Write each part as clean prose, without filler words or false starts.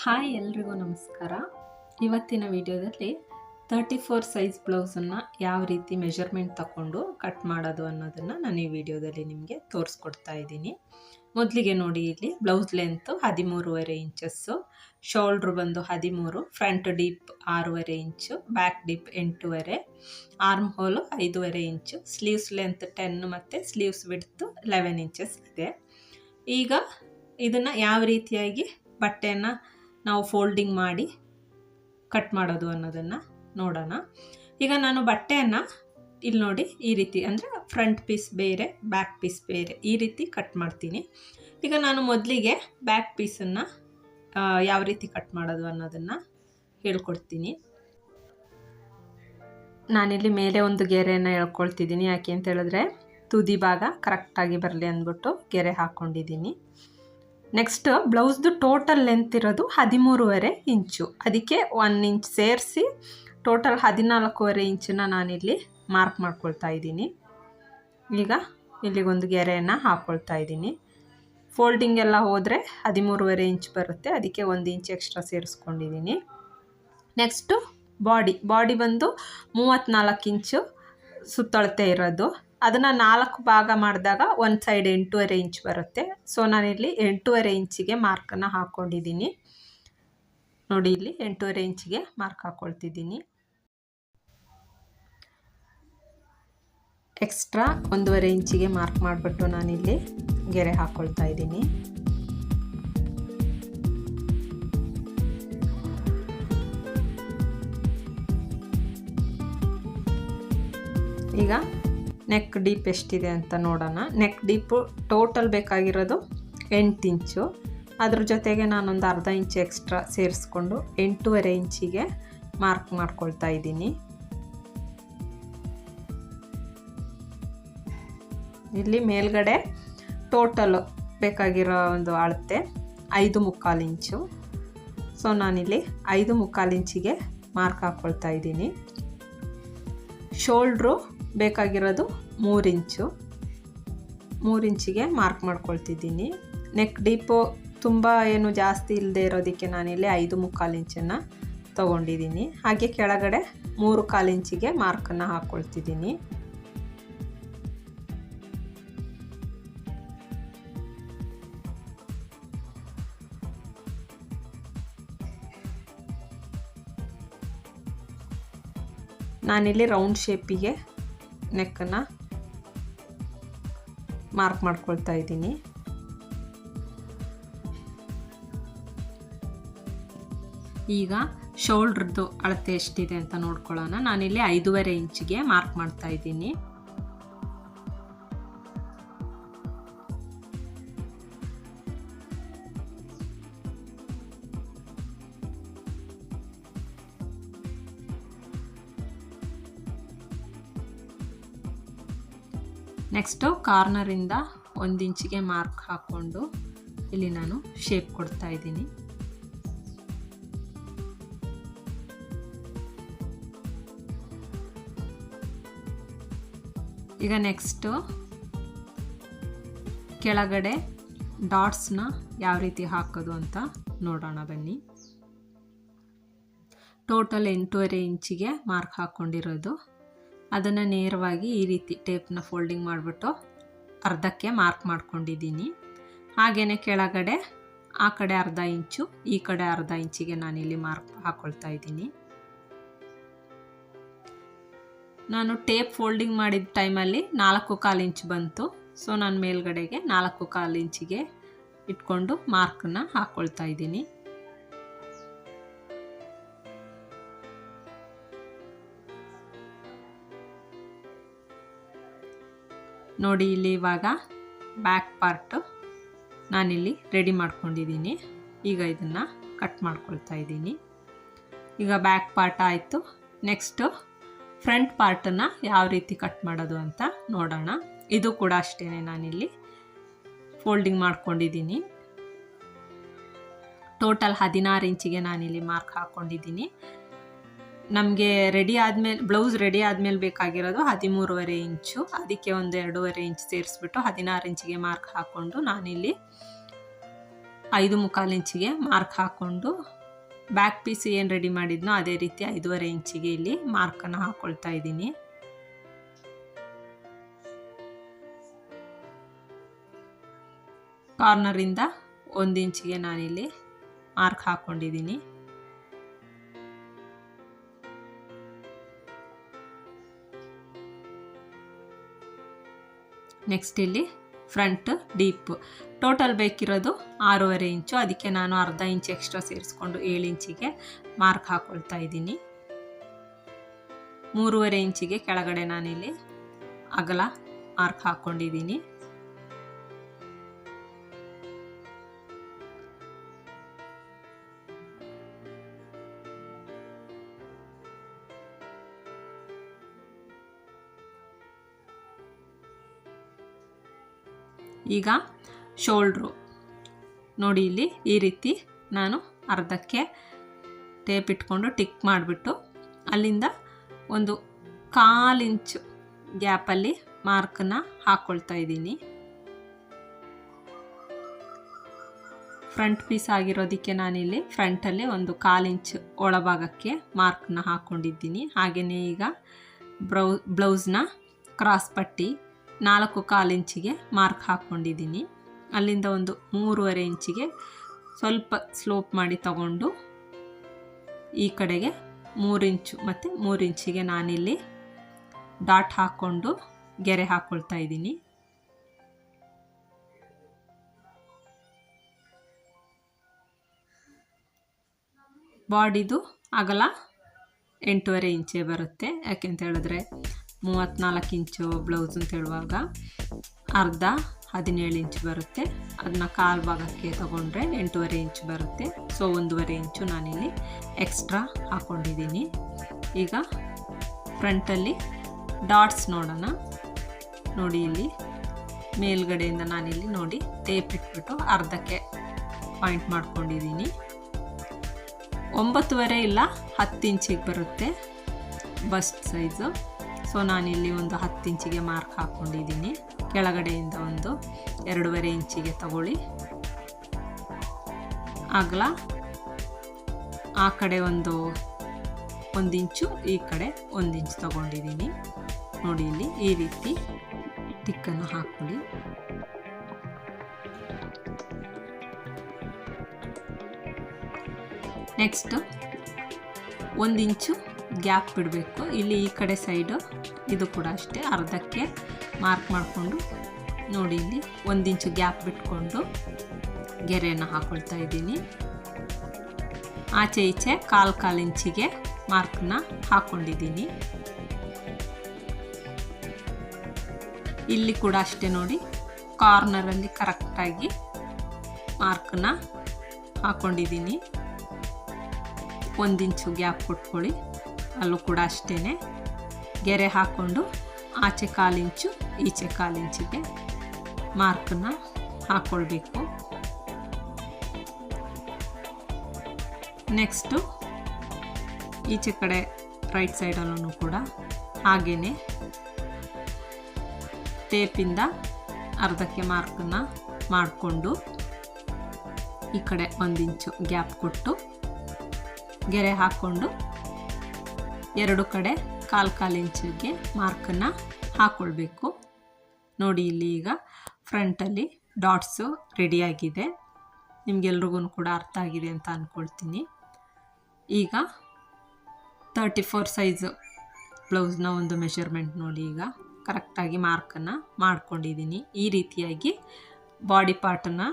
Hi ಎಲ್ರಿಗೂ ನಮಸ್ಕಾರ. ಇವತ್ತಿನ ವಿಡಿಯೋದಲ್ಲಿ 34 ಸೈಜ್ ಬ್ಲೌಸನ್ನು ಯಾವ ರೀತಿ ಮೆಜರ್ಮೆಂಟ್ ತಗೊಂಡು ಕಟ್ ಮಾಡೋದು ಅನ್ನೋದನ್ನು ನಾನು ಈ ವಿಡಿಯೋದಲ್ಲಿ ನಿಮಗೆ ತೋರಿಸ್ಕೊಡ್ತಾ ಇದ್ದೀನಿ. ಮೊದಲಿಗೆ ನೋಡಿ, ಇಲ್ಲಿ ಬ್ಲೌಸ್ ಲೆಂತು 13.5 ಇಂಚಸ್ಸು, ಶೋಲ್ಡ್ರ್ ಬಂದು 13, ಫ್ರಂಟ್ ಡೀಪ್ 6.5 ಇಂಚು, ಬ್ಯಾಕ್ ಡೀಪ್ 8.5, ಆರ್ಮ್ ಹೋಲು 5.5 ಇಂಚು, ಸ್ಲೀವ್ಸ್ ಲೆಂತ್ 10 ಮತ್ತು ಸ್ಲೀವ್ಸ್ ವಿಡ್ತು 11 ಇಂಚಸ್ ಇದೆ. ಈಗ ಇದನ್ನು ಯಾವ ರೀತಿಯಾಗಿ ಬಟ್ಟೆಯನ್ನು ನಾವು ಫೋಲ್ಡಿಂಗ್ ಮಾಡಿ ಕಟ್ ಮಾಡೋದು ಅನ್ನೋದನ್ನು ನೋಡೋಣ. ಈಗ ನಾನು ಬಟ್ಟೆಯನ್ನು ಇಲ್ಲಿ ನೋಡಿ ಈ ರೀತಿ, ಅಂದರೆ ಫ್ರಂಟ್ ಪೀಸ್ ಬೇರೆ ಬ್ಯಾಕ್ ಪೀಸ್ ಬೇರೆ, ಈ ರೀತಿ ಕಟ್ ಮಾಡ್ತೀನಿ. ಈಗ ನಾನು ಮೊದಲಿಗೆ ಬ್ಯಾಕ್ ಪೀಸನ್ನು ಯಾವ ರೀತಿ ಕಟ್ ಮಾಡೋದು ಅನ್ನೋದನ್ನು ಹೇಳ್ಕೊಡ್ತೀನಿ. ನಾನಿಲ್ಲಿ ಮೇಲೆ ಒಂದು ಗೆರೆಯನ್ನು ಹೇಳ್ಕೊಳ್ತಿದ್ದೀನಿ. ಯಾಕೆ ಅಂತ ಹೇಳಿದ್ರೆ ತುದಿ ಭಾಗ ಕರೆಕ್ಟಾಗಿ ಬರಲಿ ಅಂದ್ಬಿಟ್ಟು ಗೆರೆ ಹಾಕ್ಕೊಂಡಿದ್ದೀನಿ. ನೆಕ್ಸ್ಟ್ ಬ್ಲೌಸ್ದು ಟೋಟಲ್ ಲೆಂತ್ ಇರೋದು 13.5 ಇಂಚು, ಅದಕ್ಕೆ 1 ಇಂಚ್ ಸೇರಿಸಿ ಟೋಟಲ್ 14.5 ಇಂಚನ್ನ ನಾನಿಲ್ಲಿ ಮಾರ್ಕ್ ಮಾಡ್ಕೊಳ್ತಾ ಇದ್ದೀನಿ. ಈಗ ಇಲ್ಲಿಗೊಂದು ಗೆರೆಯನ್ನು ಹಾಕ್ಕೊಳ್ತಾ ಇದ್ದೀನಿ. ಫೋಲ್ಡಿಂಗ್ ಎಲ್ಲ ಹೋದರೆ 13.5 ಇಂಚ್ ಬರುತ್ತೆ, ಅದಕ್ಕೆ 1 ಇಂಚ್ ಎಕ್ಸ್ಟ್ರಾ ಸೇರಿಸ್ಕೊಂಡಿದ್ದೀನಿ. ನೆಕ್ಸ್ಟು ಬಾಡಿ ಬಂದು 34 ಇಂಚು ಸುತ್ತಳತೆ ಇರೋದು, ಅದನ್ನು 4 ಭಾಗ ಮಾಡಿದಾಗ ಒಂದು ಸೈಡ್ 8.5 ಇಂಚ್ ಬರುತ್ತೆ. ಸೊ ನಾನಿಲ್ಲಿ 8.5 ಇಂಚಿಗೆ ಮಾರ್ಕನ್ನು ಹಾಕ್ಕೊಂಡಿದ್ದೀನಿ. ನೋಡಿ, ಇಲ್ಲಿ 8.5 ಇಂಚಿಗೆ ಮಾರ್ಕ್ ಹಾಕ್ಕೊಳ್ತಿದ್ದೀನಿ. ಎಕ್ಸ್ಟ್ರಾ 1.5 ಇಂಚಿಗೆ ಮಾರ್ಕ್ ಮಾಡಿಬಿಟ್ಟು ನಾನಿಲ್ಲಿ ಗೆರೆ ಹಾಕ್ಕೊಳ್ತಾ ಇದ್ದೀನಿ. ಈಗ ನೆಕ್ ಡೀಪ್ ಎಷ್ಟಿದೆ ಅಂತ ನೋಡೋಣ. ನೆಕ್ ಡೀಪು ಟೋಟಲ್ ಬೇಕಾಗಿರೋದು 8 ಇಂಚು, ಅದ್ರ ಜೊತೆಗೆ ನಾನೊಂದು ಅರ್ಧ ಇಂಚು ಎಕ್ಸ್ಟ್ರಾ ಸೇರಿಸ್ಕೊಂಡು 8.5 ಇಂಚಿಗೆ ಮಾರ್ಕ್ ಮಾಡ್ಕೊಳ್ತಾ ಇದ್ದೀನಿ. ಇಲ್ಲಿ ಮೇಲ್ಗಡೆ ಟೋಟಲ್ ಬೇಕಾಗಿರೋ ಒಂದು ಅಳತೆ 5.25 ಇಂಚು. ಸೊ ನಾನಿಲ್ಲಿ 5.25 ಇಂಚಿಗೆ ಮಾರ್ಕ್ ಹಾಕ್ಕೊಳ್ತಾ ಇದ್ದೀನಿ. ಶೋಲ್ಡ್ರು ಬೇಕಾಗಿರೋದು 3 ಇಂಚು, 3 ಇಂಚಿಗೆ ಮಾರ್ಕ್ ಮಾಡ್ಕೊಳ್ತಿದ್ದೀನಿ. ನೆಕ್ ಡೀಪು ತುಂಬ ಏನು ಜಾಸ್ತಿ ಇಲ್ಲದೆ ಇರೋದಕ್ಕೆ ನಾನಿಲ್ಲಿ 5.25 ಇಂಚನ್ನು ತೊಗೊಂಡಿದ್ದೀನಿ. ಹಾಗೆ ಕೆಳಗಡೆ 3.25 ಇಂಚಿಗೆ ಮಾರ್ಕನ್ನು ಹಾಕ್ಕೊಳ್ತಿದ್ದೀನಿ. ನಾನಿಲ್ಲಿ ರೌಂಡ್ ಶೇಪಿಗೆ ನೆಕ್ಕನ್ನು ಮಾರ್ಕ್ ಮಾಡ್ಕೊಳ್ತಾ ಇದ್ದೀನಿ. ಈಗ ಶೋಲ್ಡ್ರದ್ದು ಅಳತೆ ಎಷ್ಟಿದೆ ಅಂತ ನೋಡ್ಕೊಳ್ಳೋಣ. ನಾನಿಲ್ಲಿ 5.5 ಇಂಚಿಗೆ ಮಾರ್ಕ್ ಮಾಡ್ತಾ ಇದ್ದೀನಿ. ನೆಕ್ಸ್ಟು ಕಾರ್ನರಿಂದ 1 ಇಂಚಿಗೆ ಮಾರ್ಕ್ ಹಾಕ್ಕೊಂಡು ಇಲ್ಲಿ ನಾನು ಶೇಪ್ ಕೊಡ್ತಾ ಇದ್ದೀನಿ. ಈಗ ನೆಕ್ಸ್ಟು ಕೆಳಗಡೆ ಡಾಟ್ಸ್ನ ಯಾವ ರೀತಿ ಹಾಕೋದು ಅಂತ ನೋಡೋಣ ಬನ್ನಿ. ಟೋಟಲ್ 8.5 ಇಂಚಿಗೆ ಮಾರ್ಕ್ ಹಾಕ್ಕೊಂಡಿರೋದು, ಅದನ್ನು ನೇರವಾಗಿ ಈ ರೀತಿ ಟೇಪ್ನ ಫೋಲ್ಡಿಂಗ್ ಮಾಡಿಬಿಟ್ಟು ಅರ್ಧಕ್ಕೆ ಮಾರ್ಕ್ ಮಾಡ್ಕೊಂಡಿದ್ದೀನಿ. ಹಾಗೆಯೇ ಕೆಳಗಡೆ ಆ ಕಡೆ ಅರ್ಧ ಇಂಚು, ಈ ಕಡೆ ಅರ್ಧ ಇಂಚಿಗೆ ನಾನಿಲ್ಲಿ ಮಾರ್ಕ್ ಹಾಕ್ಕೊಳ್ತಾ ಇದ್ದೀನಿ. ನಾನು ಟೇಪ್ ಫೋಲ್ಡಿಂಗ್ ಮಾಡಿದ ಟೈಮಲ್ಲಿ 4.25 ಇಂಚ್ ಬಂತು. ಸೊ ನಾನು ಮೇಲ್ಗಡೆಗೆ 4.25 ಇಂಚಿಗೆ ಇಟ್ಕೊಂಡು ಮಾರ್ಕನ್ನು ಹಾಕ್ಕೊಳ್ತಾ ಇದ್ದೀನಿ. ನೋಡಿ, ಇಲ್ಲಿ ಇವಾಗ ಬ್ಯಾಕ್ ಪಾರ್ಟು ನಾನಿಲ್ಲಿ ರೆಡಿ ಮಾಡ್ಕೊಂಡಿದ್ದೀನಿ. ಈಗ ಇದನ್ನು ಕಟ್ ಮಾಡ್ಕೊಳ್ತಾ ಇದ್ದೀನಿ. ಈಗ ಬ್ಯಾಕ್ ಪಾರ್ಟ್ ಆಯಿತು. ನೆಕ್ಸ್ಟು ಫ್ರಂಟ್ ಪಾರ್ಟನ್ನು ಯಾವ ರೀತಿ ಕಟ್ ಮಾಡೋದು ಅಂತ ನೋಡೋಣ. ಇದು ಕೂಡ ಅಷ್ಟೇ, ನಾನಿಲ್ಲಿ ಫೋಲ್ಡಿಂಗ್ ಮಾಡ್ಕೊಂಡಿದ್ದೀನಿ. ಟೋಟಲ್ 16 ಇಂಚಿಗೆ ನಾನಿಲ್ಲಿ ಮಾರ್ಕ್ ಹಾಕ್ಕೊಂಡಿದ್ದೀನಿ. ನಮಗೆ ರೆಡಿ ಆದಮೇಲೆ ಬ್ಲೌಸ್ ರೆಡಿ ಆದಮೇಲೆ ಬೇಕಾಗಿರೋದು 13.5 ಇಂಚು, ಅದಕ್ಕೆ ಒಂದು 2.5 ಇಂಚ್ ಸೇರಿಸ್ಬಿಟ್ಟು 16 ಇಂಚಿಗೆ ಮಾರ್ಕ್ ಹಾಕ್ಕೊಂಡು ನಾನಿಲ್ಲಿ 5.25 ಇಂಚಿಗೆ ಮಾರ್ಕ್ ಹಾಕ್ಕೊಂಡು ಬ್ಯಾಕ್ ಪೀಸ್ ಏನು ರೆಡಿ ಮಾಡಿದ್ನೋ ಅದೇ ರೀತಿ 5.5 ಇಂಚಿಗೆ ಇಲ್ಲಿ ಮಾರ್ಕನ್ನು ಹಾಕ್ಕೊಳ್ತಾ ಇದ್ದೀನಿ. ಕಾರ್ನರಿಂದ 1 ಇಂಚಿಗೆ ನಾನಿಲ್ಲಿ ಮಾರ್ಕ್ ಹಾಕ್ಕೊಂಡಿದ್ದೀನಿ. ನೆಕ್ಸ್ಟ್ ಇಲ್ಲಿ ಫ್ರಂಟ್ ಡೀಪ್ ಟೋಟಲ್ ಬೇಕಿರೋದು 6.5 ಇಂಚು. ಅದಕ್ಕೆ ನಾನು ಅರ್ಧ ಇಂಚ್ ಎಕ್ಸ್ಟ್ರಾ ಸೇರಿಸ್ಕೊಂಡು 7 ಇಂಚಿಗೆ ಮಾರ್ಕ್ ಹಾಕ್ಕೊಳ್ತಾ ಇದ್ದೀನಿ. 3.5 ಇಂಚಿಗೆ ಕೆಳಗಡೆ ನಾನಿಲ್ಲಿ ಅಗಲ ಮಾರ್ಕ್ ಹಾಕ್ಕೊಂಡಿದ್ದೀನಿ. ಈಗ ಶೋಲ್ಡ್ರು ನೋಡಿ, ಇಲ್ಲಿ ಈ ರೀತಿ ನಾನು ಅರ್ಧಕ್ಕೆ ಟೇಪ್ ಇಟ್ಕೊಂಡು ಟಿಕ್ ಮಾಡಿಬಿಟ್ಟು ಅಲ್ಲಿಂದ ಒಂದು 1/4 ಇಂಚು ಗ್ಯಾಪಲ್ಲಿ ಮಾರ್ಕನ್ನು ಹಾಕ್ಕೊಳ್ತಾ ಇದ್ದೀನಿ. ಫ್ರಂಟ್ ಪೀಸ್ ಆಗಿರೋದಕ್ಕೆ ನಾನಿಲ್ಲಿ ಫ್ರಂಟಲ್ಲಿ ಒಂದು 1/4 ಇಂಚ್ ಒಳಭಾಗಕ್ಕೆ ಮಾರ್ಕನ್ನ ಹಾಕ್ಕೊಂಡಿದ್ದೀನಿ. ಹಾಗೆಯೇ ಈಗ ಬ್ಲೌಸ್ನ ಕ್ರಾಸ್ ಪಟ್ಟಿ 4.25 ಇಂಚಿಗೆ ಮಾರ್ಕ್ ಹಾಕ್ಕೊಂಡಿದ್ದೀನಿ. ಅಲ್ಲಿಂದ ಒಂದು 3.5 ಇಂಚಿಗೆ ಸ್ವಲ್ಪ ಸ್ಲೋಪ್ ಮಾಡಿ ತಗೊಂಡು ಈ ಕಡೆಗೆ 3 ಇಂಚು ಮತ್ತು 3 ಇಂಚಿಗೆ ನಾನಿಲ್ಲಿ ಡಾಟ್ ಹಾಕ್ಕೊಂಡು ಗೆರೆ ಹಾಕ್ಕೊಳ್ತಾ ಇದ್ದೀನಿ. ಬಾಡಿದು ಅಗಲ 8.5 ಇಂಚೇ ಬರುತ್ತೆ. ಯಾಕೆಂತ ಹೇಳಿದ್ರೆ 34 ಇಂಚು ಬ್ಲೌಸ್ ಅಂತ ಹೇಳುವಾಗ ಅರ್ಧ 17 ಇಂಚು ಬರುತ್ತೆ. ಅದನ್ನ 1/4 ಭಾಗಕ್ಕೆ ತಗೊಂಡ್ರೆ 8.5 ಇಂಚು ಬರುತ್ತೆ. ಸೊ 1.5 ಇಂಚು ನಾನಿಲ್ಲಿ ಎಕ್ಸ್ಟ್ರಾ ಹಾಕ್ಕೊಂಡಿದ್ದೀನಿ. ಈಗ ಫ್ರಂಟಲ್ಲಿ ಡಾಟ್ಸ್ ನೋಡೋಣ. ನೋಡಿ, ಇಲ್ಲಿ ಮೇಲ್ಗಡೆಯಿಂದ ನಾನಿಲ್ಲಿ ನೋಡಿ ಟೇಪ್ ಇಟ್ಬಿಟ್ಟು ಅರ್ಧಕ್ಕೆ ಪಾಯಿಂಟ್ ಮಾಡ್ಕೊಂಡಿದ್ದೀನಿ. 9.5 ಇಲ್ಲ 10 ಇಂಚಿಗೆ ಬರುತ್ತೆ ಬಸ್ಟ್ ಸೈಜು. ಸೊ ನಾನಿಲ್ಲಿ ಒಂದು 10 ಇಂಚಿಗೆ ಮಾರ್ಕ್ ಹಾಕ್ಕೊಂಡಿದ್ದೀನಿ. ಕೆಳಗಡೆಯಿಂದ ಒಂದು 2.5 ಇಂಚಿಗೆ ತಗೊಳ್ಳಿ. ಅಗಲ ಆ ಕಡೆ ಒಂದು 1 ಇಂಚು, ಈ ಕಡೆ 1 ಇಂಚು ತಗೊಂಡಿದ್ದೀನಿ. ನೋಡಿ, ಇಲ್ಲಿ ಈ ರೀತಿ ಟಿಕ್ಕನ್ನು ಹಾಕ್ಕೊಳ್ಳಿ. ನೆಕ್ಸ್ಟ್ 1 ಇಂಚು ಗ್ಯಾಪ್ ಬಿಡಬೇಕು. ಇಲ್ಲಿ ಈ ಕಡೆ ಸೈಡು ಇದು ಕೂಡ ಅಷ್ಟೇ ಅರ್ಧಕ್ಕೆ ಮಾರ್ಕ್ ಮಾಡಿಕೊಂಡು ನೋಡಿ, ಇಲ್ಲಿ 1 ಇಂಚು ಗ್ಯಾಪ್ ಬಿಟ್ಕೊಂಡು ಗೆರೆಯನ್ನು ಹಾಕ್ಕೊಳ್ತಾ ಇದ್ದೀನಿ. ಆಚೆ ಈಚೆ 1/4 ಇಂಚಿಗೆ ಮಾರ್ಕ್ನ ಹಾಕ್ಕೊಂಡಿದ್ದೀನಿ. ಇಲ್ಲಿ ಕೂಡ ಅಷ್ಟೇ ನೋಡಿ, ಕಾರ್ನರಲ್ಲಿ ಕರೆಕ್ಟಾಗಿ ಮಾರ್ಕ್ನ ಹಾಕ್ಕೊಂಡಿದ್ದೀನಿ. 1 ಇಂಚು ಗ್ಯಾಪ್ ಕೊಟ್ಕೊಳ್ಳಿ. ಅಲ್ಲೂ ಕೂಡ ಅಷ್ಟೇ ಗೆರೆ ಹಾಕ್ಕೊಂಡು ಆಚೆ 1/4 ಇಂಚು ಈಚೆ 1/4 ಇಂಚಿಗೆ ಮಾರ್ಕನ್ನು ಹಾಕ್ಕೊಳ್ಬೇಕು. ನೆಕ್ಸ್ಟು ಈಚೆ ಕಡೆ ರೈಟ್ ಸೈಡಲ್ಲೂ ಕೂಡ ಹಾಗೇ ಟೇಪಿಂದ ಅರ್ಧಕ್ಕೆ ಮಾರ್ಕನ್ನು ಮಾಡಿಕೊಂಡು ಈ ಕಡೆ 1 ಇಂಚು ಗ್ಯಾಪ್ ಕೊಟ್ಟು ಗೆರೆ ಹಾಕ್ಕೊಂಡು 2 ಕಡೆ 1/4 ಇಂಚಿಗೆ ಮಾರ್ಕನ್ನು ಹಾಕ್ಕೊಳ್ಬೇಕು. ನೋಡಿ, ಇಲ್ಲಿ ಈಗ ಫ್ರಂಟಲ್ಲಿ ಡಾಟ್ಸು ರೆಡಿಯಾಗಿದೆ. ನಿಮಗೆಲ್ರಿಗೂ ಕೂಡ ಅರ್ಥ ಆಗಿದೆ ಅಂತ ಅಂದ್ಕೊಳ್ತೀನಿ. ಈಗ 34 ಸೈಜ್ ಬ್ಲೌಸ್ನ ಒಂದು ಮೆಷರ್ಮೆಂಟ್ ನೋಡಿ. ಈಗ ಕರೆಕ್ಟಾಗಿ ಮಾರ್ಕನ್ನು ಮಾಡ್ಕೊಂಡಿದ್ದೀನಿ. ಈ ರೀತಿಯಾಗಿ ಬಾಡಿ ಪಾರ್ಟನ್ನು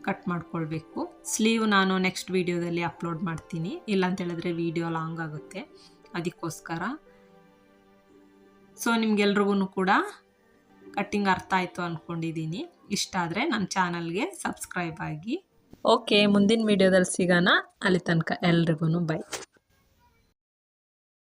ಕಟ್ ಮಾಡ್ಕೊಳ್ಬೇಕು. ಸ್ಲೀವ್ ನಾನು ನೆಕ್ಸ್ಟ್ ವೀಡಿಯೋದಲ್ಲಿ ಅಪ್ಲೋಡ್ ಮಾಡ್ತೀನಿ. ಇಲ್ಲಾಂತೇಳಿದ್ರೆ ವಿಡಿಯೋ ಲಾಂಗ್ ಆಗುತ್ತೆ, ಅದಕ್ಕೋಸ್ಕರ. ಸೊ ನಿಮ್ಗೆಲ್ರಿಗೂ ಕೂಡ ಕಟ್ಟಿಂಗ್ ಅರ್ಥ ಆಯಿತು ಅಂದ್ಕೊಂಡಿದ್ದೀನಿ. ಇಷ್ಟ ಆದರೆ ನನ್ನ ಚಾನಲ್ಗೆ ಸಬ್ಸ್ಕ್ರೈಬ್ ಆಗಿ. ಓಕೆ, ಮುಂದಿನ ವೀಡಿಯೋದಲ್ಲಿ ಸಿಗೋಣ. ಅಲ್ಲಿ ತನಕ ಎಲ್ರಿಗೂ ಬೈ.